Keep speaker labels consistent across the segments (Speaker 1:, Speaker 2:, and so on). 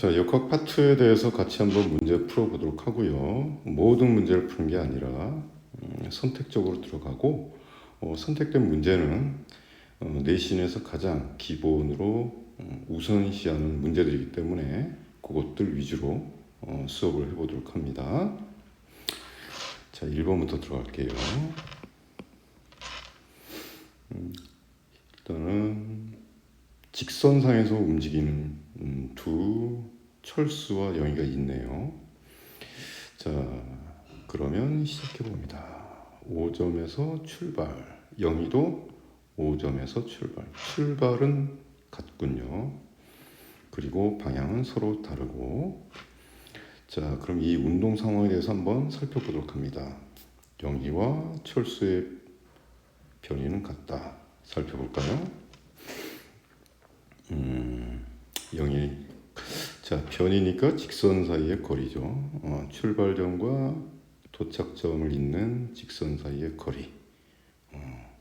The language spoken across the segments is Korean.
Speaker 1: 자, 역학 파트에 대해서 같이 한번 문제 풀어보도록 하고요. 모든 문제를 푸는 게 아니라 선택적으로 들어가고 선택된 문제는 내신에서 가장 기본으로 우선시하는 문제들이기 때문에 그것들 위주로 수업을 해보도록 합니다. 자, 1번부터 들어갈게요. 일단은 직선상에서 움직이는 두 철수와 영희가 있네요. 자, 그러면 시작해봅니다. 5점에서 출발, 영희도 5점에서 출발. 출발은 같군요. 그리고 방향은 서로 다르고. 자, 그럼 이 운동 상황에 대해서 한번 살펴보도록 합니다. 영희와 철수의 변이는 같다. 살펴볼까요? 영희. 자, 변이니까 직선 사이의 거리죠. 출발점과 도착점을 잇는 직선 사이의 거리.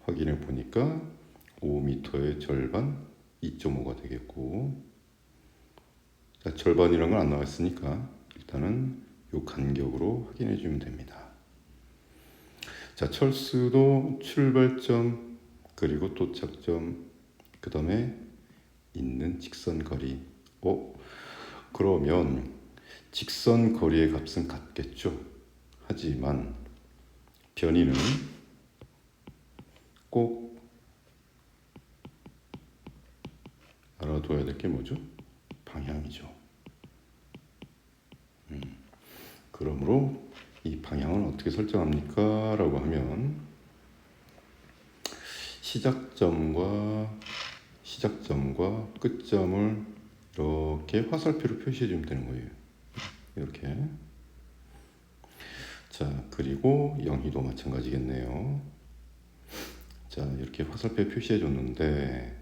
Speaker 1: 확인해 보니까 5m의 절반 2.5가 되겠고, 자, 절반이라는 건 안 나왔으니까 일단은 이 간격으로 확인해 주면 됩니다. 자, 철수도 출발점 그리고 도착점 그 다음에 있는 직선 거리. 그러면 직선 거리의 값은 같겠죠. 하지만 변이는 꼭 알아둬야 될 게 뭐죠? 방향이죠. 그러므로 이 방향은 어떻게 설정합니까? 라고 하면 시작점과 끝점을 이렇게 화살표로 표시해 주면 되는 거예요. 이렇게. 자, 그리고 영희도 마찬가지겠네요. 자, 이렇게 화살표 표시해 줬는데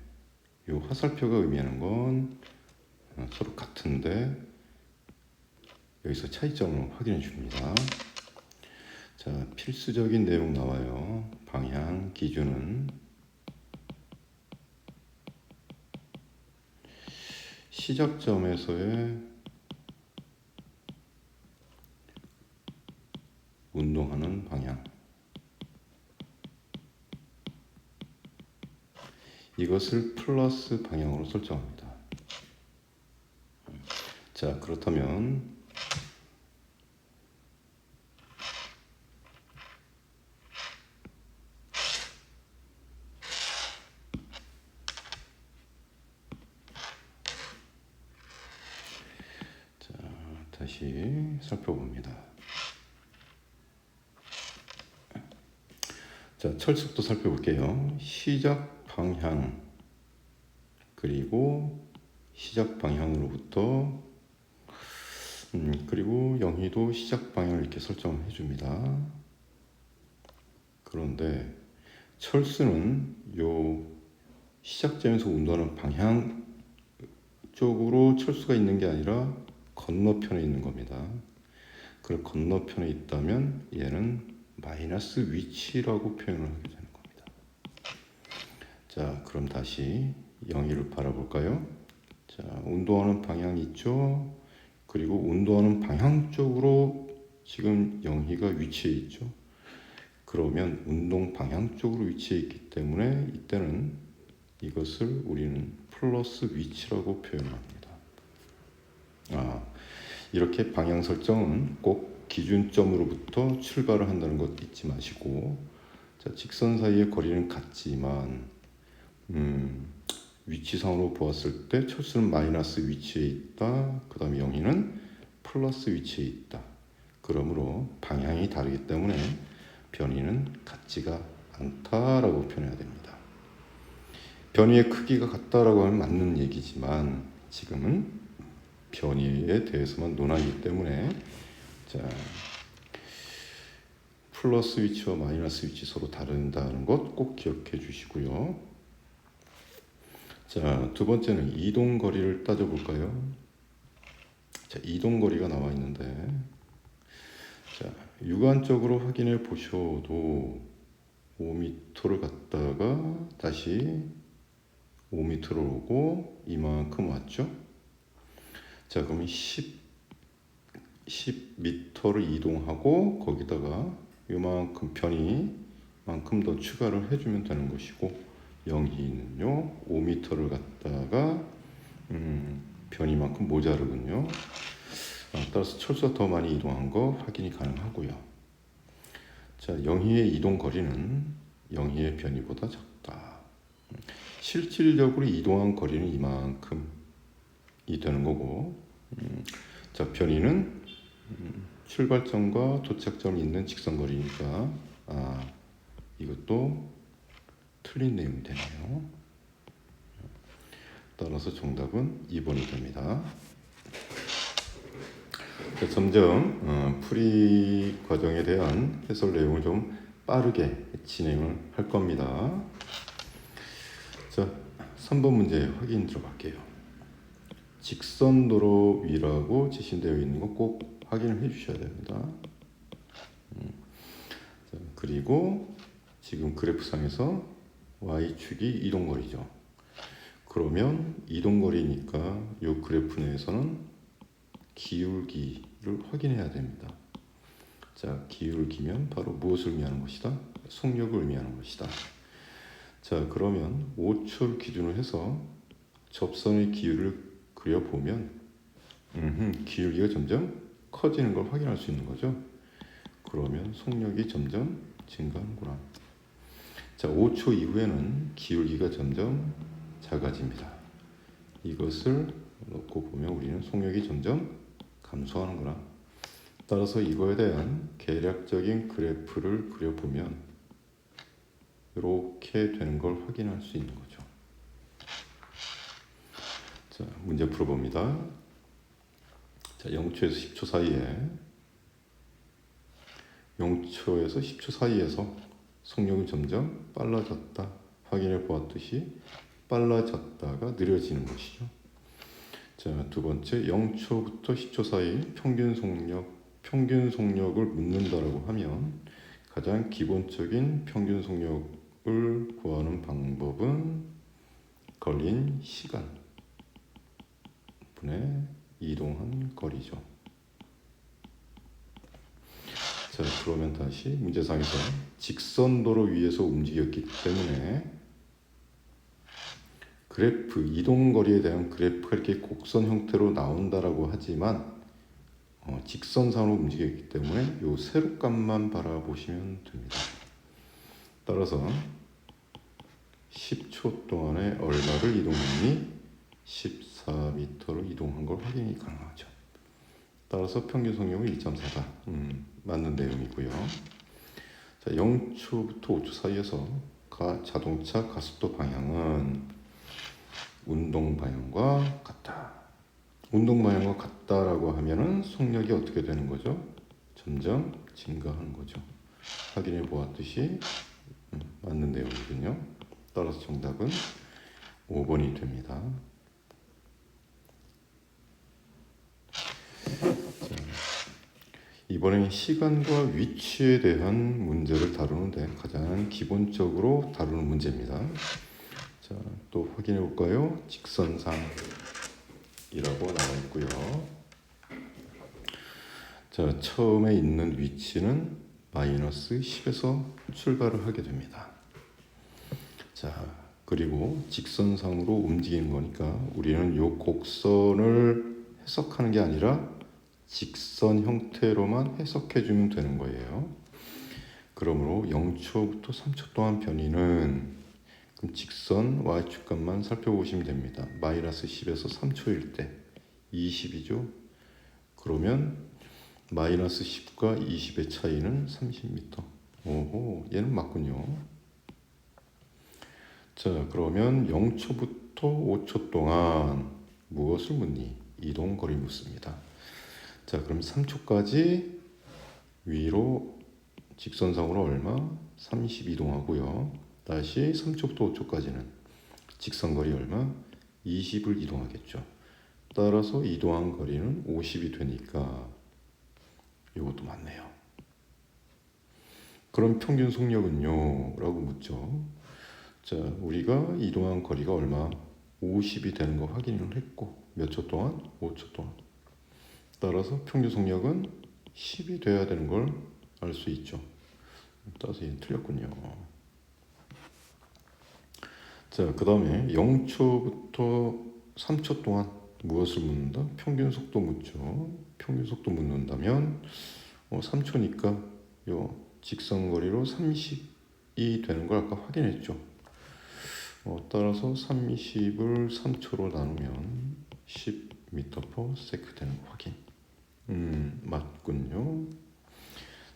Speaker 1: 이 화살표가 의미하는 건 서로 같은데 여기서 차이점을 확인해 줍니다. 자, 필수적인 내용 나와요. 방향 기준은 시작점에서의 운동하는 방향. 이것을 플러스 방향으로 설정합니다. 자, 그렇다면 다시 살펴봅니다. 자, 철수도 살펴볼게요. 시작 방향 그리고 시작 방향으로부터 그리고 영희도 시작 방향을 이렇게 설정을 해줍니다. 그런데 철수는 요 시작점에서 운동하는 방향 쪽으로 철수가 있는 게 아니라 건너편에 있는 겁니다. 그럼 건너편에 있다면 얘는 마이너스 위치라고 표현을 하게 되는 겁니다. 자, 그럼 다시 영희를 바라볼까요? 자, 운동하는 방향이 있죠. 그리고 운동하는 방향 쪽으로 지금 영희가 위치해 있죠. 그러면 운동 방향 쪽으로 위치해 있기 때문에 이때는 이것을 우리는 플러스 위치라고 표현합니다. 이렇게 방향 설정은 꼭 기준점으로부터 출발을 한다는 것 잊지 마시고, 자, 직선 사이의 거리는 같지만 위치상으로 보았을 때 철수는 마이너스 위치에 있다. 그 다음에 영희는 플러스 위치에 있다. 그러므로 방향이 다르기 때문에 변이는 같지가 않다라고 표현해야 됩니다. 변이의 크기가 같다라고 하면 맞는 얘기지만 지금은 변이에 대해서만 논하기 때문에, 자, 플러스 위치와 마이너스 위치 서로 다른다는 것 꼭 기억해 주시고요. 자, 두 번째는 이동 거리를 따져볼까요? 자, 이동 거리가 나와 있는데, 자, 육안적으로 확인해 보셔도 5m를 갔다가 다시 5m를 오고 이만큼 왔죠? 자, 그러면 10m를 이동하고 거기다가 요만큼 편이만큼 더 추가를 해주면 되는 것이고, 영희는요 5m를 갖다가 편이만큼 모자르군요. 따라서 철수가 더 많이 이동한 거 확인이 가능하고요. 자, 영희의 이동 거리는 영희의 편이보다 작다. 실질적으로 이동한 거리는 이만큼이 되는 거고, 자, 편이는 출발점과 도착점이 있는 직선거리니까 이것도 틀린 내용이 되네요. 따라서 정답은 2번이 됩니다. 자, 점점 풀이 과정에 대한 해설 내용을 좀 빠르게 진행을 할 겁니다. 자, 3번 문제 확인 들어갈게요. 직선도로 위라고 제시되어 있는 거 꼭 확인을 해 주셔야 됩니다. 자, 그리고 지금 그래프상에서 Y축이 이동거리죠. 그러면 이동거리니까 이 그래프 내에서는 기울기를 확인해야 됩니다. 자, 기울기면 바로 무엇을 의미하는 것이다? 속력을 의미하는 것이다. 자, 그러면 5초를 기준으로 해서 접선의 기울을 그려보면 기울기가 점점 커지는 걸 확인할 수 있는 거죠. 그러면 속력이 점점 증가하는구나. 자, 5초 이후에는 기울기가 점점 작아집니다. 이것을 놓고 보면 우리는 속력이 점점 감소하는구나. 따라서 이거에 대한 계략적인 그래프를 그려보면 이렇게 되는 걸 확인할 수 있는 거죠. 자, 문제 풀어봅니다. 자, 0초에서 10초 사이에 0초에서 10초 사이에서 속력이 점점 빨라졌다. 확인해 보았듯이 빨라졌다가 느려지는 것이죠. 자, 두 번째 0초부터 10초 사이 평균 속력을 묻는다라고 하면 가장 기본적인 평균 속력을 구하는 방법은 걸린 시간 분의 이동한 거리죠. 자, 그러면 다시 문제상에서 직선도로 위에서 움직였기 때문에 그래프, 이동거리에 대한 그래프가 이렇게 곡선 형태로 나온다라고 하지만 직선상으로 움직였기 때문에 이 세로값만 바라보시면 됩니다. 따라서 10초 동안에 얼마를 이동했니? 14m를 이동한 걸 확인이 가능하죠. 따라서 평균 속력은 2.4다. 맞는 내용이고요. 자, 0초부터 5초 사이에서 자동차 가속도 방향은 운동 방향과 같다. 운동 방향과 같다라고 하면은 속력이 어떻게 되는 거죠? 점점 증가하는 거죠. 확인해 보았듯이 맞는 내용이군요. 따라서 정답은 5번이 됩니다. 자, 이번엔 시간과 위치에 대한 문제를 다루는데 가장 기본적으로 다루는 문제입니다. 자, 또 확인해 볼까요? 직선상이라고 나와 있고요. 자, 처음에 있는 위치는 마이너스 10에서 출발을 하게 됩니다. 자, 그리고 직선상으로 움직이는 거니까 우리는 이 곡선을 해석하는 게 아니라 직선 형태로만 해석해 주면 되는 거예요. 그러므로 0초부터 3초 동안 변이는 그럼 직선 y축값만 살펴보시면 됩니다. 마이너스 10에서 3초일 때 20이죠. 그러면 마이너스 10과 20의 차이는 30m. 오호, 얘는 맞군요. 자, 그러면 0초부터 5초 동안 무엇을 묻니? 이동거리 묻습니다. 자, 그럼 3초까지 위로 직선상으로 얼마? 30 이동하고요. 다시 3초부터 5초까지는 직선거리 얼마? 20을 이동하겠죠. 따라서 이동한 거리는 50이 되니까 이것도 맞네요. 그럼 평균 속력은요? 라고 묻죠. 자, 우리가 이동한 거리가 얼마? 50이 되는 거 확인을 했고 몇 초 동안? 5초 동안. 따라서 평균 속력은 10이 돼야 되는 걸 알 수 있죠. 따라서 얘는 틀렸군요. 자, 그 다음에 0초부터 3초 동안 무엇을 묻는다? 평균 속도 묻죠. 평균 속도 묻는다면 3초니까 요 직선거리로 30이 되는 걸 아까 확인했죠. 따라서 30을 3초로 나누면 10m/s 되는 거 확인. 맞군요.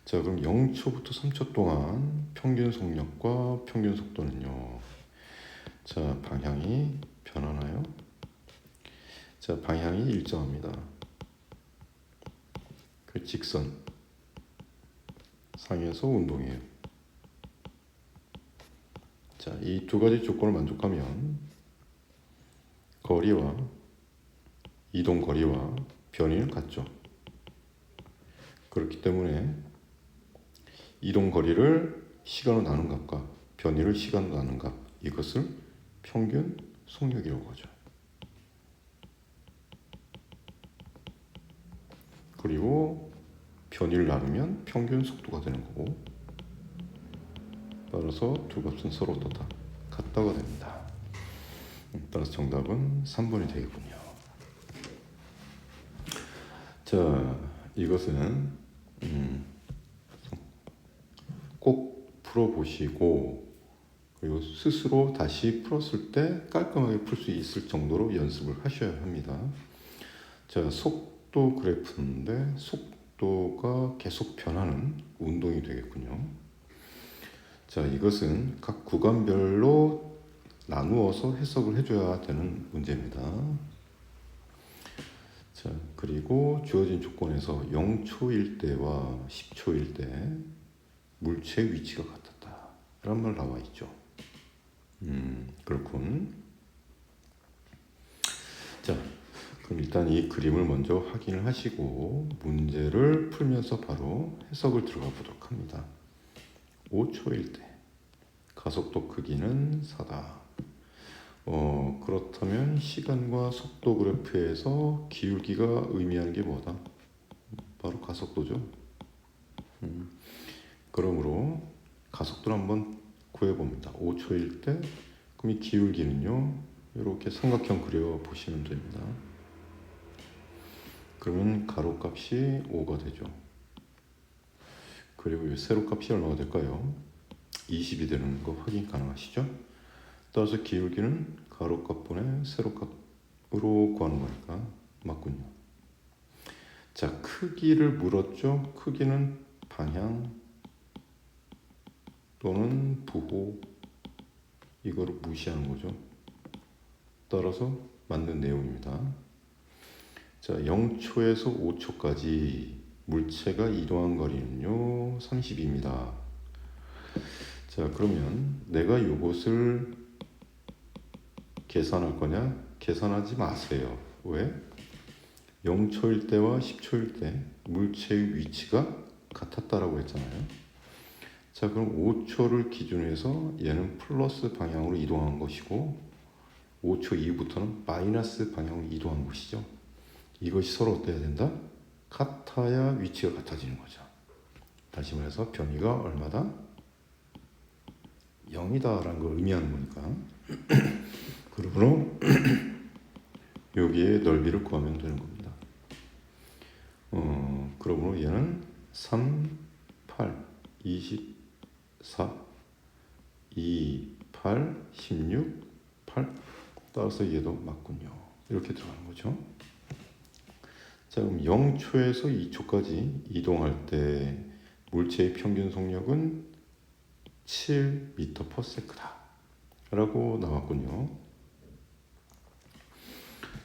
Speaker 1: 자, 그럼 0초부터 3초 동안 평균 속력과 평균 속도는요. 자, 방향이 변하나요? 자, 방향이 일정합니다. 그 직선 상에서 운동이에요. 자, 이 두 가지 조건을 만족하면 거리와 이동 거리와 변이는 같죠. 그렇기 때문에 이동 거리를 시간으로 나눈 값과 변이를 시간으로 나눈 값, 이것을 평균 속력이라고 하죠. 그리고 변이를 나누면 평균 속도가 되는 거고, 따라서 두 값은 서로 또 다 같다가 됩니다. 따라서 정답은 3번이 되겠군요. 자, 이것은 꼭 풀어보시고, 그리고 스스로 다시 풀었을 때 깔끔하게 풀 수 있을 정도로 연습을 하셔야 합니다. 자, 속도 그래프인데 속도가 계속 변하는 운동이 되겠군요. 자, 이것은 각 구간별로 나누어서 해석을 해줘야 되는 문제입니다. 자, 그리고 주어진 조건에서 0초일 때와 10초일 때 물체의 위치가 같았다 라는 말 나와 있죠. 그렇군. 자, 그럼 일단 이 그림을 먼저 확인을 하시고 문제를 풀면서 바로 해석을 들어가 보도록 합니다. 5초일 때 가속도 크기는 4다. 그렇다면 시간과 속도 그래프에서 기울기가 의미하는 게 뭐다? 바로 가속도죠. 그러므로 가속도를 한번 구해봅니다. 5초일 때 그럼 이 기울기는요, 이렇게 삼각형 그려 보시면 됩니다. 그러면 가로값이 5가 되죠. 그리고 이 세로값이 얼마가 될까요? 20이 되는 거 확인 가능하시죠? 따라서 기울기는 가로값분의 세로값으로 구하는 거니까 맞군요. 자, 크기를 물었죠. 크기는 방향 또는 부호, 이거를 무시하는 거죠. 따라서 맞는 내용입니다. 자, 0초에서 5초까지 물체가 이동한 거리는요 30입니다. 자, 그러면 내가 이것을 계산할 거냐? 계산하지 마세요. 왜? 0초일 때와 10초일 때 물체의 위치가 같았다라고 했잖아요. 자, 그럼 5초를 기준으로 해서 얘는 플러스 방향으로 이동한 것이고 5초 이후부터는 마이너스 방향으로 이동한 것이죠. 이것이 서로 어때야 된다? 같아야 위치가 같아지는 거죠. 다시 말해서 변이가 얼마다? 0이다 라는 걸 의미하는 거니까. 그러므로 여기에 넓이를 구하면 되는 겁니다. 그러므로 얘는 3, 8, 24, 2, 8, 16, 8. 따라서 얘도 맞군요. 이렇게 들어가는 거죠. 자, 그럼 0초에서 2초까지 이동할 때 물체의 평균 속력은 7m/s다 라고 나왔군요.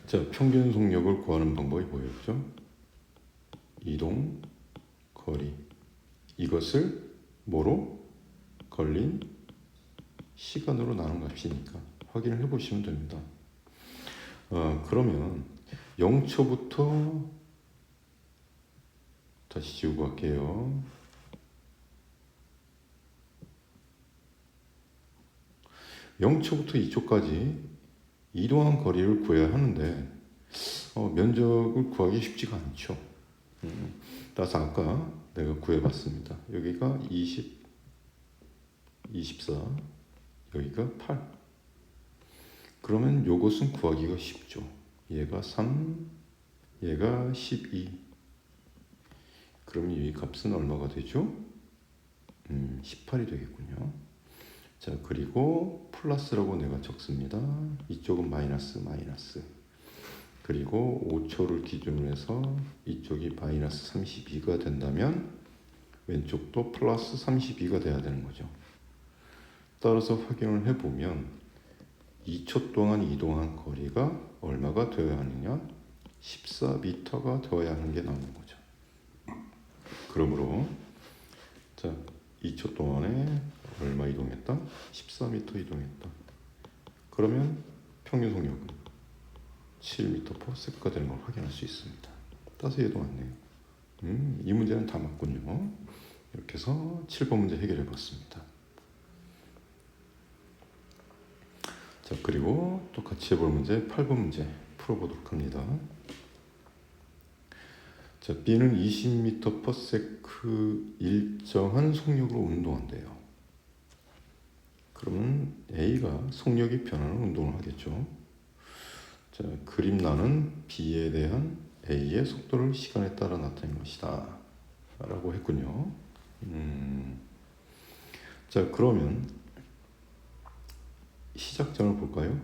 Speaker 1: 자, 평균 속력을 구하는 방법이 뭐였죠? 이동 거리, 이것을 뭐로? 걸린 시간으로 나눈 값이니까 확인을 해보시면 됩니다. 그러면 0초부터 다시 지우고 갈게요. 0초부터 2초까지 이동한 거리를 구해야 하는데 면적을 구하기 쉽지가 않죠. 따라서 아까 내가 구해봤습니다. 여기가 20, 24, 여기가 8. 그러면 요것은 구하기가 쉽죠. 얘가 3, 얘가 12. 그러면 이 값은 얼마가 되죠? 18이 되겠군요. 자, 그리고 플러스라고 내가 적습니다. 이쪽은 마이너스. 그리고 5초를 기준으로 해서 이쪽이 마이너스 32가 된다면 왼쪽도 플러스 32가 돼야 되는 거죠. 따라서 확인을 해보면 2초 동안 이동한 거리가 얼마가 되어야 하느냐? 14m가 되어야 하는 게 나오는 거죠. 그러므로 자, 2초 동안에 얼마 이동했다? 14m 이동했다. 그러면 평균 속력은 7m/s가 되는 걸 확인할 수 있습니다. 따서 얘도 맞네요. 이 문제는 다 맞군요. 이렇게 해서 7번 문제 해결해 봤습니다. 자, 그리고 또 같이 해볼 문제 8번 문제 풀어보도록 합니다. 자, B는 20m/s 일정한 속력으로 운동한대요. 그러면 A가 속력이 변하는 운동을 하겠죠. 자, 그림란은 B에 대한 A의 속도를 시간에 따라 나타낸 것이다 라고 했군요. 자, 그러면 시작점을 볼까요?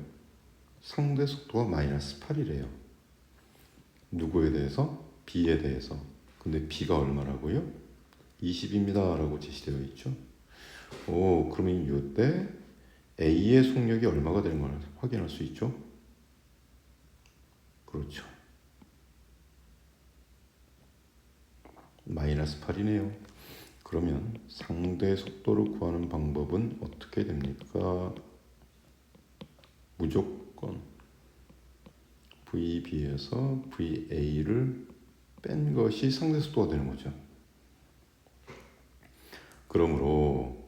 Speaker 1: 상대 속도가 마이너스 8이래요. 누구에 대해서? B에 대해서. 근데 B가 얼마라고요? 20입니다 라고 제시되어 있죠. 그러면 이때 A의 속력이 얼마가 되는 걸 확인할 수 있죠. 그렇죠. 마이너스 8이네요. 그러면 상대 속도를 구하는 방법은 어떻게 됩니까? 무조건 VB에서 VA를 뺀 것이 상대 속도가 되는 거죠. 그러므로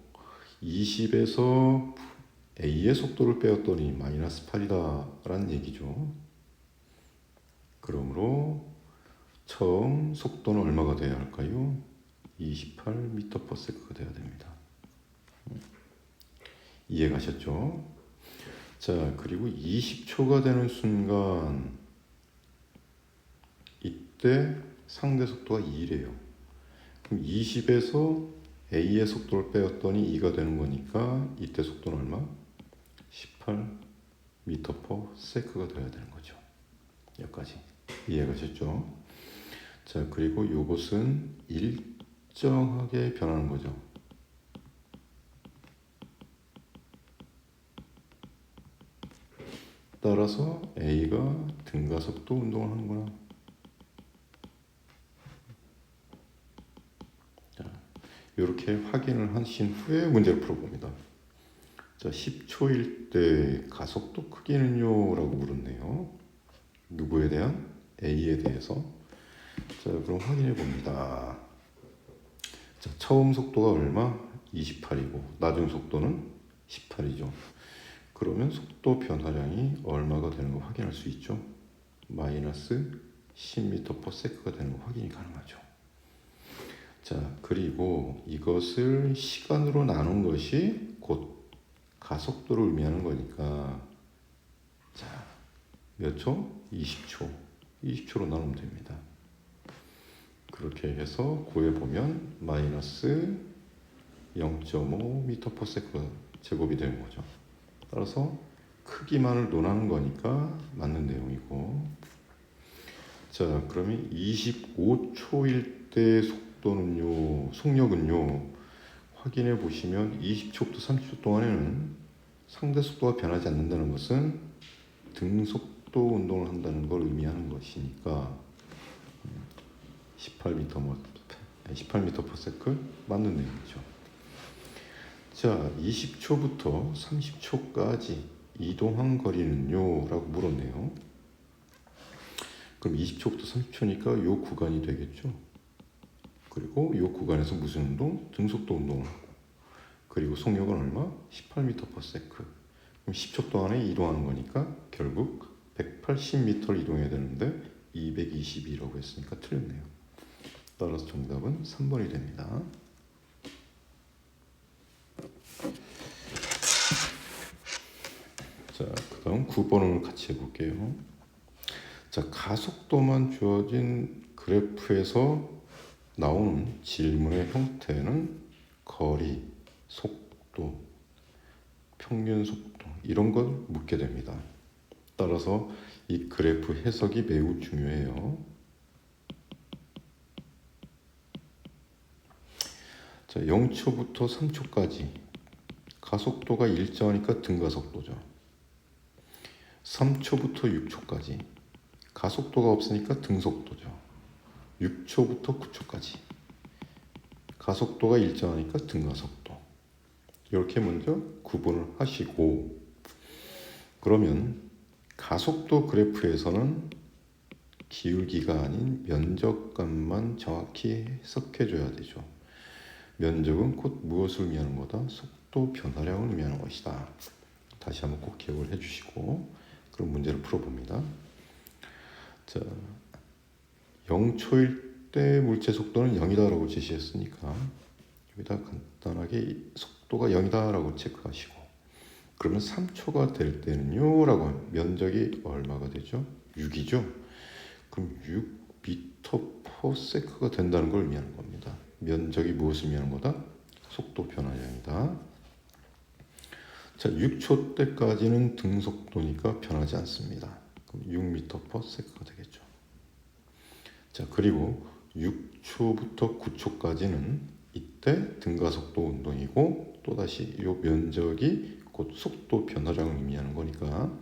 Speaker 1: 20에서 A의 속도를 빼었더니 마이너스 8이다 라는 얘기죠. 그러므로 처음 속도는 얼마가 돼야 할까요? 28m/s가 돼야 됩니다. 이해가셨죠? 자, 그리고 20초가 되는 순간 이때 상대 속도가 2래요. 그럼 20에서 A의 속도를 빼었더니 2가 되는 거니까 이때 속도는 얼마? 18m/s가 돼야 되는 거죠. 여기까지 이해가셨죠? 자, 그리고 이것은 일정하게 변하는 거죠. 따라서 A가 등가속도 운동을 하는구나. 자, 이렇게 확인을 하신 후에 문제를 풀어봅니다. 자, 10초일 때 가속도 크기는요? 라고 물었네요. 누구에 대한? A에 대해서. 자, 그럼 확인해 봅니다. 자, 처음 속도가 얼마? 28이고 나중 속도는 18이죠. 그러면 속도 변화량이 얼마가 되는 거 확인할 수 있죠. 마이너스 10m/s가 되는 거 확인이 가능하죠. 자, 그리고 이것을 시간으로 나눈 것이 곧 가속도를 의미하는 거니까 자, 몇 초? 20초. 20초로 나누면 됩니다. 그렇게 해서 구해보면 마이너스 0.5m/s가 제곱이 되는 거죠. 따라서 크기만을 논하는 거니까 맞는 내용이고, 자, 그러면 25초일 때 속력은요 확인해 보시면 20초부터 30초 동안에는 상대 속도가 변하지 않는다는 것은 등속도 운동을 한다는 걸 의미하는 것이니까 18m/s 맞는 내용이죠. 자, 20초부터 30초까지 이동한 거리는요? 라고 물었네요. 그럼 20초부터 30초니까 요 구간이 되겠죠. 그리고 요 구간에서 무슨 운동? 등속도 운동을 하고, 그리고 속력은 얼마? 18m/s. 그럼 10초 동안에 이동하는 거니까 결국 180m를 이동해야 되는데 222라고 했으니까 틀렸네요. 따라서 정답은 3번이 됩니다. 자, 그 다음 9번을 같이 해볼게요. 자, 가속도만 주어진 그래프에서 나오는 질문의 형태는 거리, 속도, 평균 속도 이런 걸 묻게 됩니다. 따라서 이 그래프 해석이 매우 중요해요. 자, 0초부터 3초까지 가속도가 일정하니까 등가속도죠. 3초부터 6초까지 가속도가 없으니까 등속도죠. 6초부터 9초까지 가속도가 일정하니까 등가속도. 이렇게 먼저 구분을 하시고, 그러면 가속도 그래프에서는 기울기가 아닌 면적값만 정확히 해석해 줘야 되죠. 면적은 곧 무엇을 의미하는 거다? 속도 변화량을 의미하는 것이다. 다시 한번 꼭 기억을 해주시고 그럼 문제를 풀어봅니다. 자, 0초일 때 물체 속도는 0이다라고 제시했으니까 여기다 간단하게 속도가 0이다라고 체크하시고, 그러면 3초가 될 때는요 라고 하면 면적이 얼마가 되죠? 6이죠. 그럼 6m/s가 된다는 걸 의미하는 겁니다. 면적이 무엇을 의미하는 거다? 속도 변화량이다. 자, 6초 때까지는 등속도니까 변하지 않습니다. 그럼 6m/s가 되겠죠. 자, 그리고 6초부터 9초까지는 이때 등가속도 운동이고, 또다시 이 면적이 곧 속도 변화량을 의미하는 거니까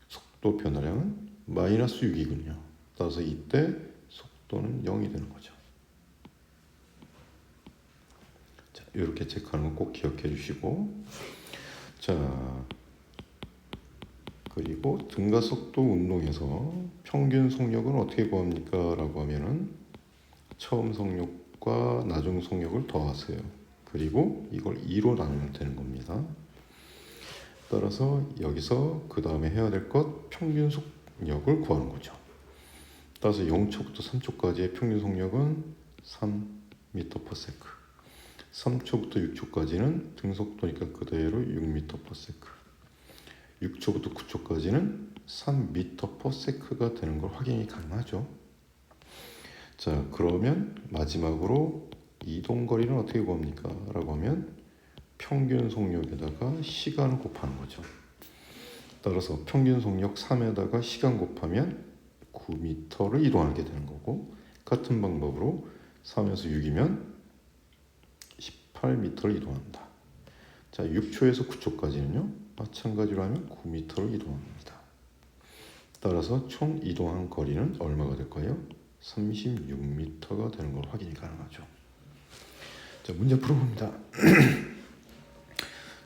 Speaker 1: 속도 변화량은 마이너스 6이군요. 따라서 이때 속도는 0이 되는 거죠. 자, 이렇게 체크하는 거 꼭 기억해 주시고, 자, 그리고 등가속도 운동에서 평균 속력은 어떻게 구합니까? 라고 하면은 처음 속력과 나중 속력을 더하세요. 그리고 이걸 2로 나누면 되는 겁니다. 따라서 여기서 그 다음에 해야 될 것 평균 속력을 구하는 거죠. 따라서 0초부터 3초까지의 평균 속력은 3m/s. 3초부터 6초까지는 등속도니까 그대로 6m/s. 6초부터 9초까지는 3m/s가 되는 걸 확인이 가능하죠. 자, 그러면 마지막으로 이동거리는 어떻게 구합니까? 라고 하면 평균 속력에다가 시간을 곱하는 거죠. 따라서 평균 속력 3에다가 시간 곱하면 9m를 이동하게 되는 거고, 같은 방법으로 3에서 6이면 18m를 이동한다. 자, 6초에서 9초까지는요 마찬가지로 하면 9m를 이동합니다. 따라서 총 이동한 거리는 얼마가 될까요? 36m가 되는 걸 확인이 가능하죠. 자, 문제 풀어봅니다.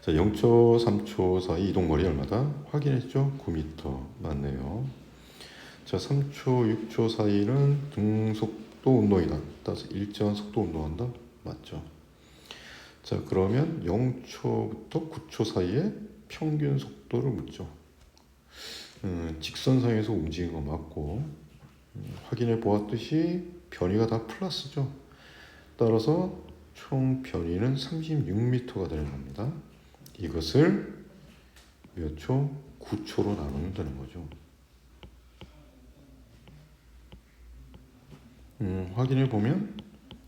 Speaker 1: 자, 0초, 3초 사이 이동거리 얼마다? 확인했죠? 9m 맞네요. 자, 3초, 6초 사이는 등속도 운동이다. 따라서 일정한 속도 운동한다. 맞죠? 자, 그러면 0초부터 9초 사이에 평균 속도를 묻죠. 직선상에서 움직이는 거 맞고, 확인해 보았듯이 변이가 다 플러스죠. 따라서 총 변이는 36m가 되는 겁니다. 이것을 몇 초? 9초로 나누면 되는 거죠. 확인해 보면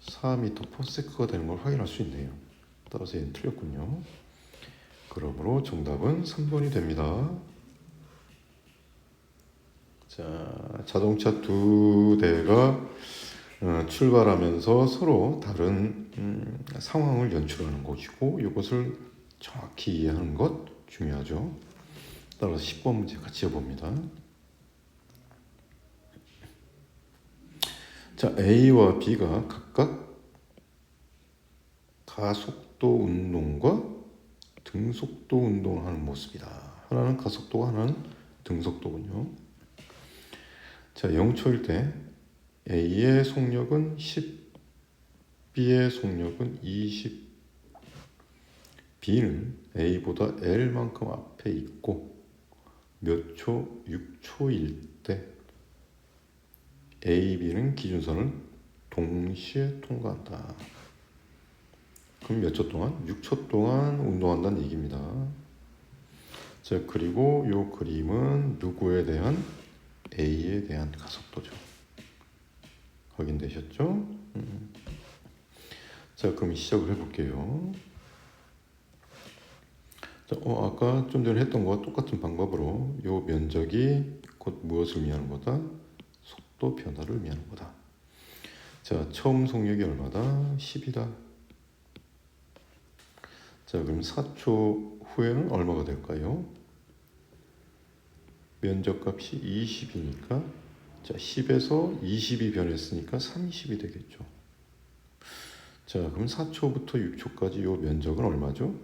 Speaker 1: 4m/s가 되는 걸 확인할 수 있네요. 따라서 얘는 틀렸군요. 그러므로 정답은 3번이 됩니다. 자, 자동차 두 대가 출발하면서 서로 다른 상황을 연출하는 것이고, 이것을 정확히 이해하는 것 중요하죠. 따라서 10번 문제 같이 해봅니다. 자, A와 B가 각각 가속도 운동과 등속도 운동을 하는 모습이다. 하나는 가속도고 하나는 등속도군요. 자, 0초일 때 A의 속력은 10, B의 속력은 20. B는 A보다 L만큼 앞에 있고 몇 초? 6초일 때 A, B는 기준선을 동시에 통과한다. 그럼 몇 초 동안? 6초 동안 운동한다는 얘기입니다. 자, 그리고 이 그림은 누구에 대한? A에 대한 가속도죠. 확인되셨죠? 자, 그럼 시작을 해볼게요. 자, 아까 좀 전에 했던 거와 똑같은 방법으로 이 면적이 곧 무엇을 의미하는 거다? 속도 변화를 의미하는 거다. 자, 처음 속력이 얼마다? 10이다. 자, 그럼 4초 후에는 얼마가 될까요? 면적값이 20이니까 자, 10에서 20이 변했으니까 30이 되겠죠. 자, 그럼 4초부터 6초까지 이 면적은 얼마죠?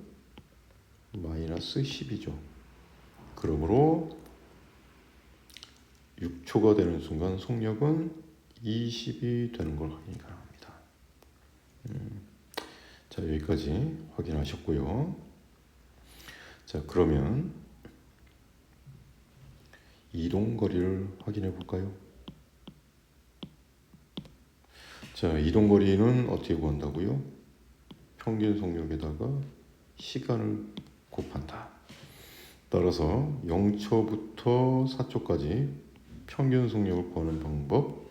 Speaker 1: 마이너스 10이죠. 그러므로 6초가 되는 순간 속력은 20이 되는 걸 확인이 가능합니다. 자, 여기까지 확인하셨고요. 자, 그러면 이동 거리를 확인해 볼까요? 자, 이동 거리는 어떻게 구한다고요? 평균 속력에다가 시간을 곱한다. 따라서 0초부터 4초까지 평균 속력을 구하는 방법,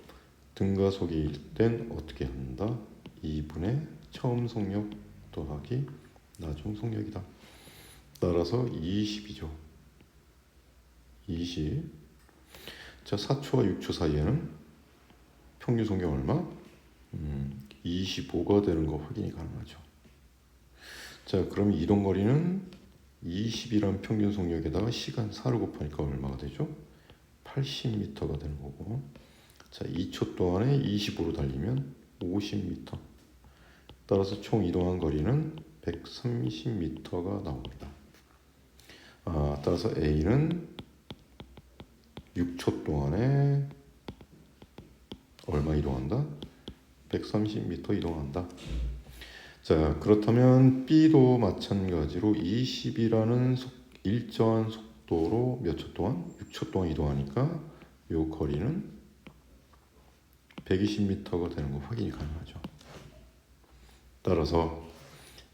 Speaker 1: 등가속일 땐 어떻게 한다? 2분의 처음 속력 더하기 나중 속력이다. 따라서 20이죠. 20. 자, 4초와 6초 사이에는 평균 속력 얼마? 25가 되는 거 확인이 가능하죠. 자, 그럼 이동 거리는 20이란 평균 속력에다가 시간 4를 곱하니까 얼마가 되죠? 80m가 되는 거고. 자, 2초 동안에 25로 달리면 50m. 따라서 총 이동한 거리는 130m가 나옵니다. 따라서 A는 6초 동안에 얼마 이동한다? 130m 이동한다. 자, 그렇다면 B도 마찬가지로 20이라는 일정한 속도로 몇 초 동안? 6초 동안 이동하니까 이 거리는 120m가 되는 거 확인이 가능하죠. 따라서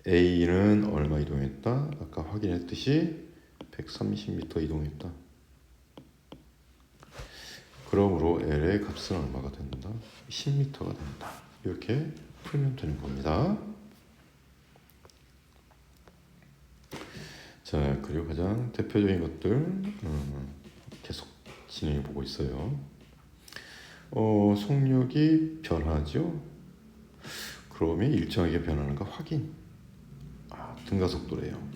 Speaker 1: A는 얼마 이동했다? 아까 확인했듯이 130m 이동했다. 그러므로 L의 값은 얼마가 된다? 10m가 된다. 이렇게 풀면 되는 겁니다. 자, 그리고 가장 대표적인 것들 계속 진행해 보고 있어요. 속력이 변하죠. 그러면 일정하게 변하는가 확인. 등가속도래요.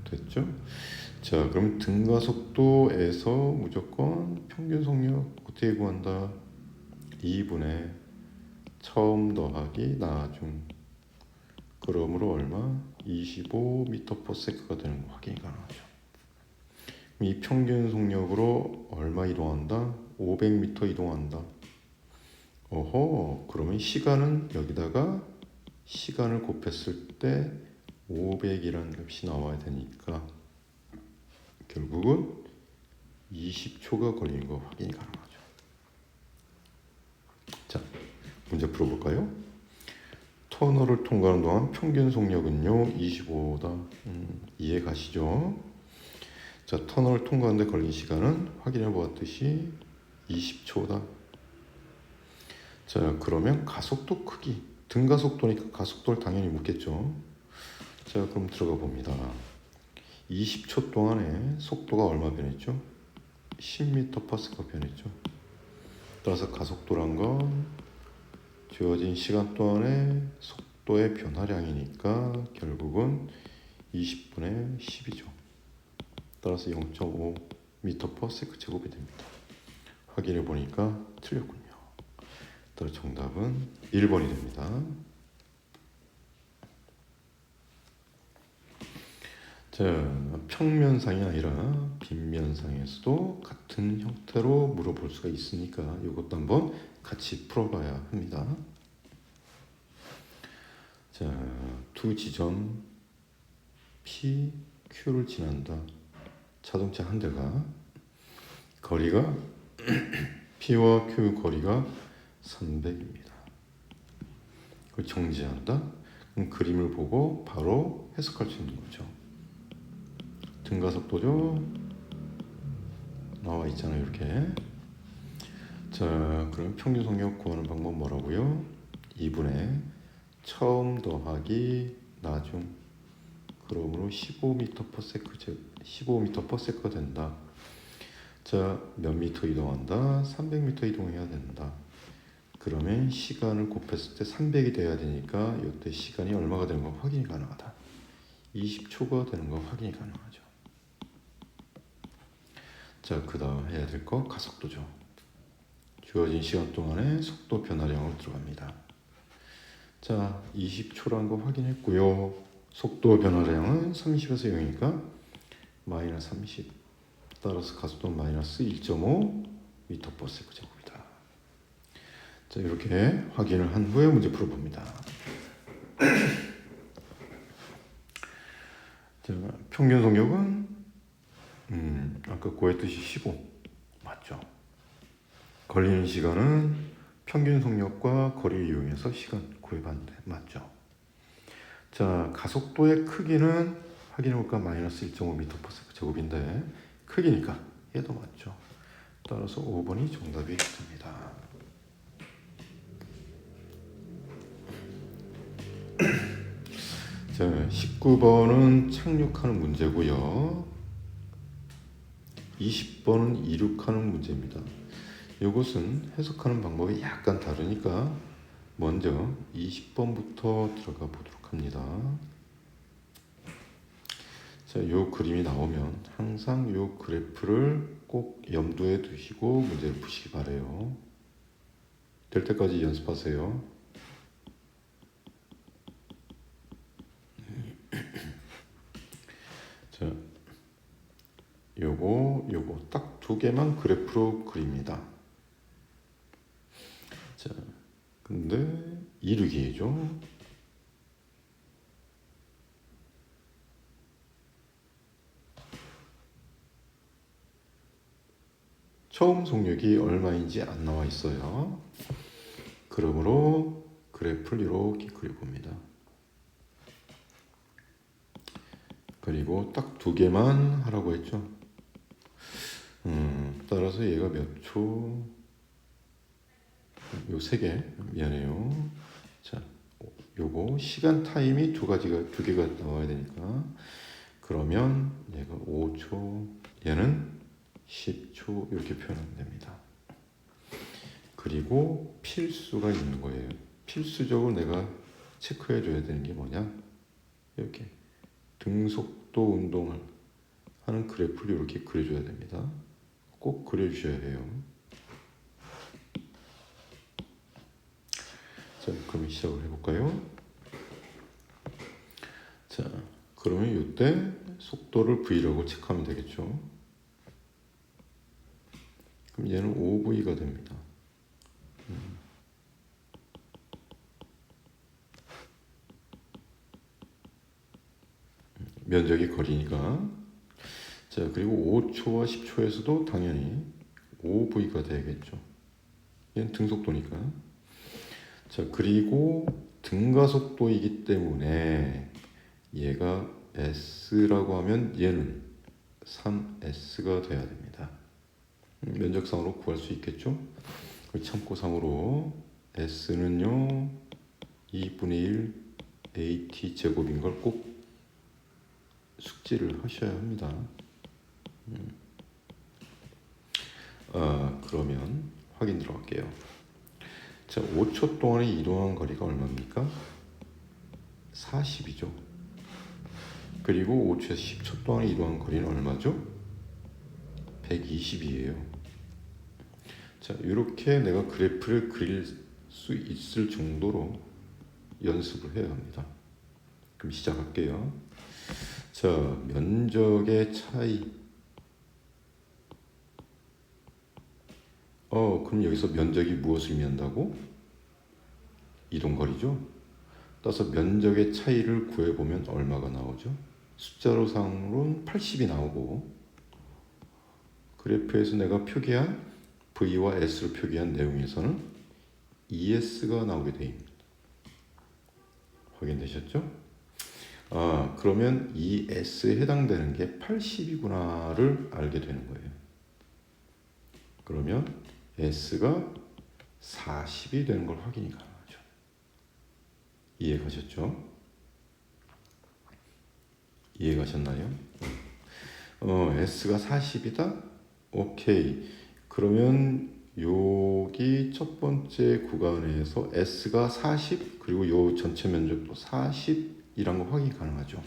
Speaker 1: 됐죠? 자, 그럼 등가속도에서 무조건 평균 속력 어떻게 구한다? 2분의 처음 더하기 나중. 그러므로 얼마? 25m/s가 되는 거 확인이 가능하죠. 이 평균 속력으로 얼마 이동한다? 500m 이동한다. 그러면 시간은 여기다가 시간을 곱했을 때 500이라는 값이 나와야 되니까 결국은 20초가 걸리는 거 확인이 가능하죠. 자, 문제 풀어볼까요? 터널을 통과하는 동안 평균 속력은요 25다. 이해 가시죠? 자, 터널을 통과하는데 걸린 시간은 확인해 보았듯이 20초다. 자, 그러면 가속도 크기, 등가속도니까 가속도를 당연히 묻겠죠. 자, 그럼 들어가 봅니다. 20초 동안에 속도가 얼마 변했죠? 10m/s가 변했죠. 따라서 가속도란 건 주어진 시간 동안의 속도의 변화량이니까 결국은 20분의 10이죠. 따라서 0.5m/s 제곱이 됩니다. 확인해 보니까 틀렸군요. 따라서 정답은 1번이 됩니다. 자, 평면상이 아니라 빗면상에서도 같은 형태로 물어볼 수가 있으니까 이것도 한번 같이 풀어봐야 합니다. 자, 두 지점 P, Q를 지난다. 자동차 한 대가 거리가 P와 Q 거리가 300입니다. 그걸 정지한다? 그럼 그림을 보고 바로 해석할 수 있는 거죠. 등가속도죠. 나와 있잖아요. 이렇게. 자, 그럼 평균 속력 구하는 방법 뭐라고요? 2분의 처음 더하기 나중. 그러므로 15m/s가 된다. 자, 몇 미터 이동한다? 300m 이동해야 된다. 그러면 시간을 곱했을 때 300이 돼야 되니까 이때 시간이 얼마가 되는 거 확인이 가능하다. 20초가 되는 거 확인이 가능하죠. 자, 그 다음 해야 될 거 가속도죠. 주어진 시간 동안에 속도 변화량으로 들어갑니다. 자, 20초라는 거 확인했고요. 속도 변화량은 30에서 0이니까 마이너스 30. 따라서 가속도는 마이너스 1.5 m/s 제곱이다. 자, 이렇게 확인을 한 후에 문제 풀어봅니다. 자, 평균 속력은 아까 구했듯이 15 맞죠? 걸리는 시간은 평균 속력과 거리를 이용해서 시간 구해봤는데 맞죠? 자, 가속도의 크기는 확인해볼까? 마이너스 1.5 m/s 제곱인데 크기니까 얘도 맞죠? 따라서 5번이 정답이 됩니다. 자, 19번은 착륙하는 문제고요. 20번은 이륙하는 문제입니다. 이것은 해석하는 방법이 약간 다르니까 먼저 20번부터 들어가 보도록 합니다. 자, 요 그림이 나오면 항상 요 그래프를 꼭 염두에 두시고 문제를 푸시기 바래요. 될 때까지 연습하세요. 자, 요거 딱 두 개만 그래프로 그립니다. 자, 근데 이륙이죠. 처음 속력이 얼마인지 안 나와 있어요. 그러므로 그래프를 이렇게 그려봅니다. 그리고 딱 두 개만 하라고 했죠. 따라서 얘가 몇 초? 요 세 개 미안해요. 자, 요거 시간 타임이 두 개가 나와야 되니까 그러면 얘가 5초, 얘는 10초 이렇게 표현하면 됩니다. 그리고 필수가 있는 거예요. 필수적으로 내가 체크해 줘야 되는 게 뭐냐? 이렇게 등속도 운동을 하는 그래프를 이렇게 그려줘야 됩니다. 꼭 그려주셔야 해요. 자, 그럼 시작을 해볼까요? 자, 그러면 이때 속도를 V라고 체크하면 되겠죠. 그럼 얘는 5V가 됩니다. 면적이 거리니까. 자, 그리고 5초와 10초에서도 당연히 5V가 되겠죠. 얘는 등속도니까. 자, 그리고 등가속도이기 때문에 얘가 S라고 하면 얘는 3S가 돼야 됩니다. 면적상으로 구할 수 있겠죠? 참고상으로 S는요 2분의 1 AT 제곱인 걸 꼭 숙지를 하셔야 합니다. 그러면 확인 들어갈게요. 자, 5초 동안에 이동한 거리가 얼마입니까? 40이죠. 그리고 5초에서 10초 동안에 이동한 거리는 얼마죠? 120이에요. 자, 이렇게 내가 그래프를 그릴 수 있을 정도로 연습을 해야 합니다. 그럼 시작할게요. 자, 면적의 차이. 그럼 여기서 면적이 무엇을 의미한다고? 이동거리죠. 따라서 면적의 차이를 구해보면 얼마가 나오죠? 숫자로 상으로는 80이 나오고 그래프에서 내가 표기한 V와 S로 표기한 내용에서는 ES가 나오게 되어 있습니다. 확인되셨죠? 그러면 ES에 해당되는 게 80이구나를 알게 되는 거예요. 그러면 S가 40이 되는 걸 확인이 가능하죠. 이해가셨죠? 이해가셨나요? S가 40이다? 오케이. 그러면 여기 첫 번째 구간에서 S가 40 그리고 요 전체 면적도 40이란 거 확인이 가능하죠.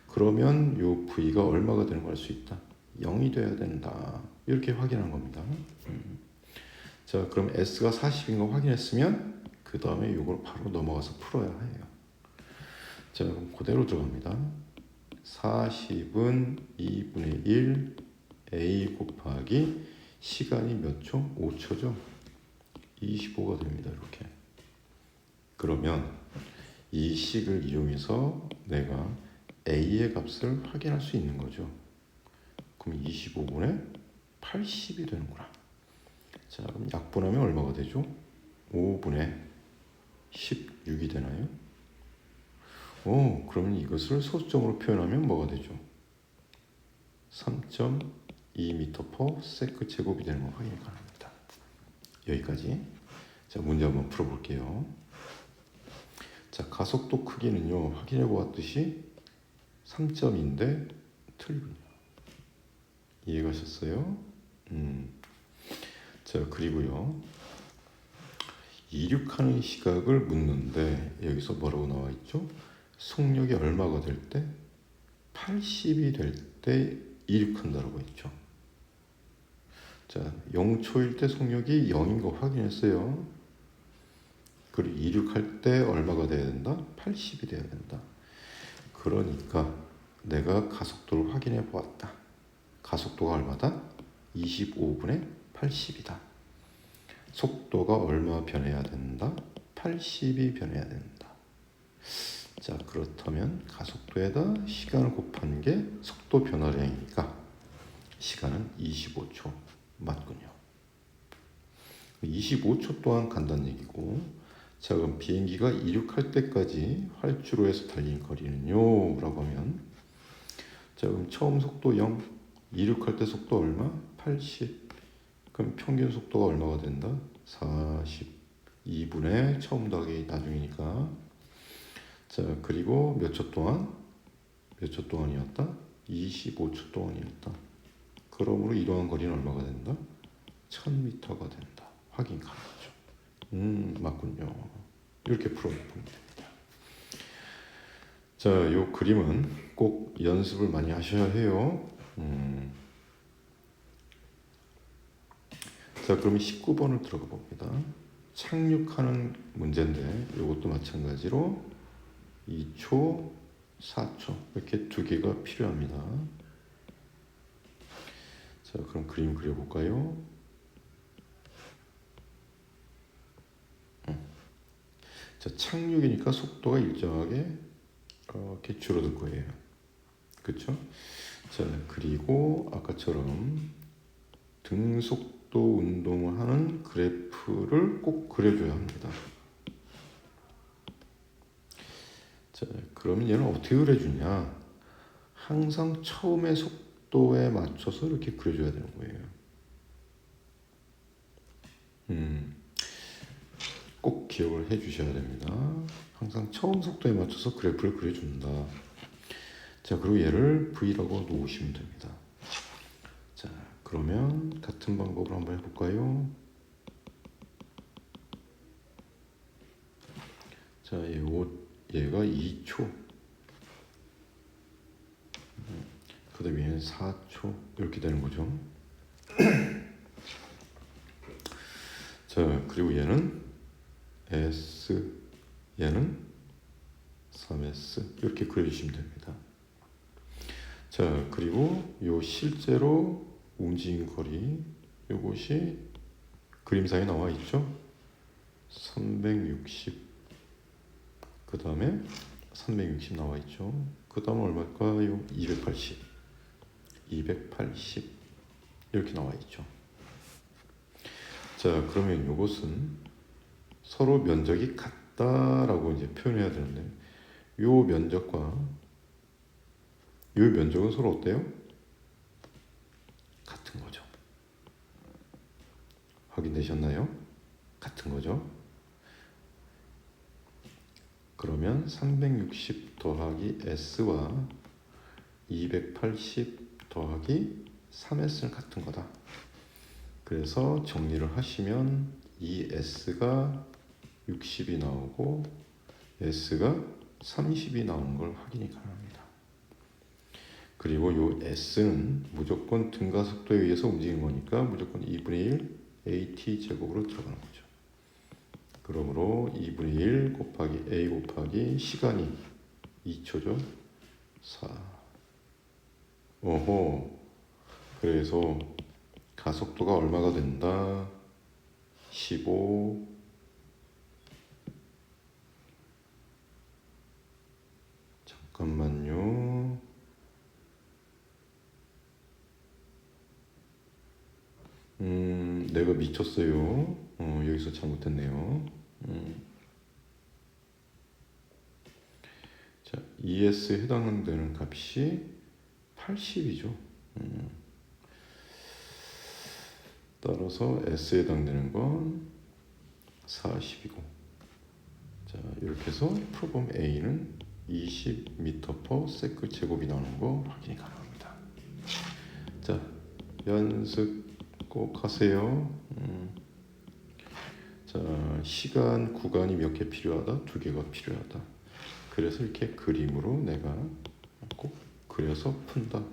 Speaker 1: 그러면 요 V가 얼마가 되는 걸 알 수 있다. 0이 돼야 된다. 이렇게 확인한 겁니다. 자, 그럼 S가 40인 거 확인했으면 그 다음에 이걸 바로 넘어가서 풀어야 해요. 자, 그럼 그대로 들어갑니다. 40은 2분의 1 A 곱하기 시간이 몇 초? 5초죠. 25가 됩니다. 이렇게. 그러면 이 식을 이용해서 내가 A의 값을 확인할 수 있는 거죠. 그럼 25분의 80이 되는구나. 자, 그럼 약분하면 얼마가 되죠? 5분의 16이 되나요? 그러면 이것을 소수점으로 표현하면 뭐가 되죠? 3.2m/s 제곱이 되는 거 확인이 가능합니다. 여기까지. 자, 문제 한번 풀어볼게요. 자, 가속도 크기는요, 확인해 보았듯이 3점인데 틀리군요. 이해가셨어요? 자, 그리고요, 이륙하는 시각을 묻는데 여기서 뭐라고 나와 있죠? 속력이 얼마가 될 때? 80이 될 때 이륙한다라고 했죠. 자, 0초일 때 속력이 0인 거 확인했어요. 그리고 이륙할 때 얼마가 돼야 된다? 80이 돼야 된다. 그러니까 내가 가속도를 확인해 보았다. 가속도가 얼마다? 25분의 80이다. 속도가 얼마 변해야 된다? 80이 변해야 된다. 자, 그렇다면 가속도에다 시간을 곱한 게 속도 변화량이니까 시간은 25초 맞군요. 25초 동안 간다는 얘기고, 자, 그럼 비행기가 이륙할 때까지 활주로 에서 달린 거리는요 라고 하면, 자, 그럼 처음 속도 0, 이륙할 때 속도 얼마? 80. 그럼 평균 속도가 얼마가 된다? 42분의 처음 더하기 나중이니까. 자, 그리고 몇 초 동안? 몇 초 동안이었다? 25초 동안이었다. 그러므로 이러한 거리는 얼마가 된다? 1000m가 된다. 확인 가능하죠. 맞군요. 이렇게 풀어보면 됩니다. 자, 요 그림은 꼭 연습을 많이 하셔야 해요. 자, 그러면 19번을 들어가 봅니다. 착륙하는 문제인데 이것도 마찬가지로 2초, 4초 이렇게 두 개가 필요합니다. 자, 그럼 그림 그려볼까요? 자, 착륙이니까 속도가 일정하게 이렇게 줄어들 거예요. 그렇죠? 자, 그리고 아까처럼 등속도 운동을 하는 그래프를 꼭 그려줘야 합니다. 자, 그러면 얘는 어떻게 그려주냐? 항상 처음의 속도에 맞춰서 이렇게 그려줘야 되는 거예요. 꼭 기억을 해주셔야 됩니다. 항상 처음 속도에 맞춰서 그래프를 그려준다. 자, 그리고 얘를 V라고 놓으시면 됩니다. 자, 그러면 같은 방법을 한번 해볼까요? 자, 얘가 2초, 그 다음에 얘는 4초 이렇게 되는 거죠. 자, 그리고 얘는 S, 얘는 3S 이렇게 그려주시면 됩니다. 자, 그리고 요 실제로 움직인 거리 요것이 그림상에 나와 있죠. 360, 그 다음에 360 나와 있죠. 그 다음에 얼마일까요? 280. 이렇게 나와 있죠. 자, 그러면 이것은 서로 면적이 같다라고 이제 표현해야 되는데, 요 면적과 요 면적은 서로 어때요? 같은 거죠. 확인되셨나요? 같은 거죠. 그러면 360 더하기 S와 280 더하기 3S는 같은 거다. 그래서 정리를 하시면 이 S가 60이 나오고 S가 30이 나오는 걸 확인이 가능합니다. 그리고 이 S는 무조건 등가속도에 의해서 움직이는 거니까 무조건 2분의 1 AT 제곱으로 들어가는 거죠. 그러므로 2분의 1 곱하기 A 곱하기 시간이 2초죠. 4. 오호. 그래서 가속도가 얼마가 된다? 15. 잠깐만요. 내가 미쳤어요. 여기서 잘못했네요. 자, ES에 해당되는 값이 80이죠. 따라서 S에 해당되는 건 40이고. 자, 이렇게 해서 풀어보면 A는 20m/s 제곱이 나오는 거 확인이 가능합니다. 자, 연습 꼭 하세요. 자, 시간 구간이 몇 개 필요하다? 2개가 필요하다. 그래서 이렇게 그림으로 내가 꼭 그려서 푼다.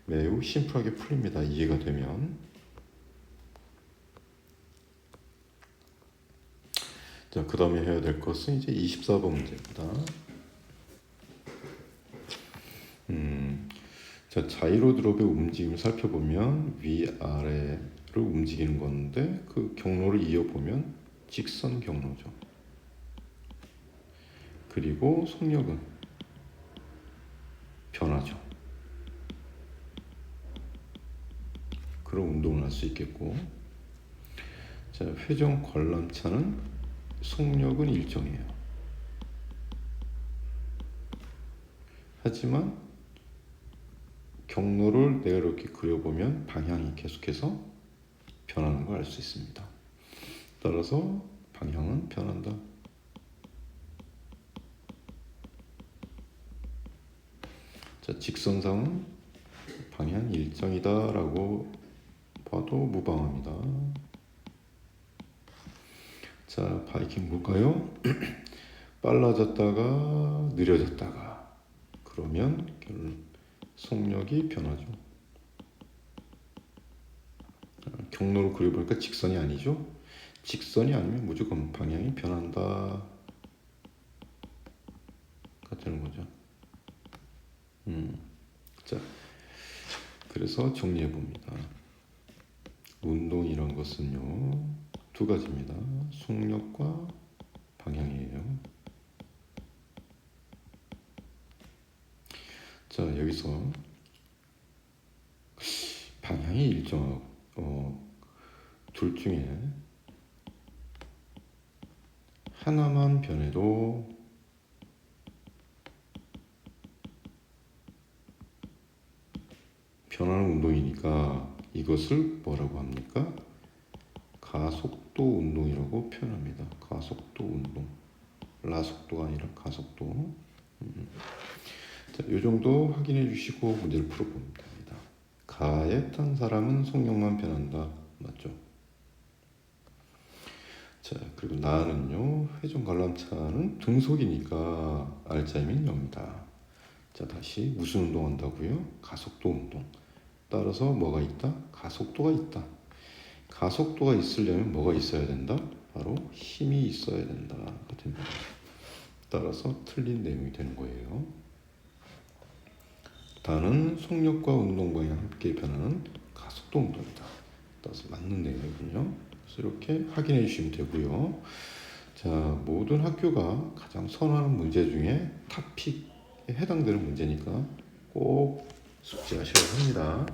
Speaker 1: 매우 심플하게 풀립니다. 이해가 되면. 자, 그 다음에 해야 될 것은 이제 24번 문제입니다. 자, 자이로 드롭의 움직임을 살펴보면 위아래로 움직이는 건데 그 경로를 이어보면 직선 경로죠. 그리고 속력은 변하죠. 그런 운동을 할 수 있겠고, 자, 회전 관람차는 속력은 일정해요. 하지만 경로를 내가 이렇게 그려보면 방향이 계속해서 변하는 걸 알 수 있습니다. 따라서 방향은 변한다. 자, 직선상은 방향 일정이다 라고 봐도 무방합니다. 자, 바이킹 볼까요? 빨라졌다가 느려졌다가 그러면 속력이 변하죠. 경로를 그려보니까 직선이 아니죠. 직선이 아니면 무조건 방향이 변한다 같은 거죠. 자, 그래서 정리해 봅니다. 운동이란 것은요, 두 가지입니다. 속력과 방향이에요. 자, 여기서 방향이 일정하고 둘 중에 하나만 변해도 변하는 운동이니까 이것을 뭐라고 합니까? 가속도 운동이라고 표현합니다. 가속도 운동. 라속도가 아니라 가속도. 자, 이 정도 확인해 주시고 문제를 풀어보면 됩니다. 가에 탄 사람은 속력만 변한다. 맞죠? 자, 그리고 나는요, 회전 관람차는 등속이니까 R자이면 0이다. 자, 다시 무슨 운동 한다고요? 가속도 운동. 따라서 뭐가 있다? 가속도가 있다. 가속도가 있으려면 뭐가 있어야 된다? 바로 힘이 있어야 된다. 됩니다. 따라서 틀린 내용이 되는 거예요. 다는 속력과 운동 방향이 함께 변하는 가속도 운동이다. 따라서 맞는 내용이군요. 그래서 이렇게 확인해 주시면 되고요. 자, 모든 학교가 가장 선호하는 문제 중에 탑픽에 해당되는 문제니까 꼭 숙지하셔야 합니다.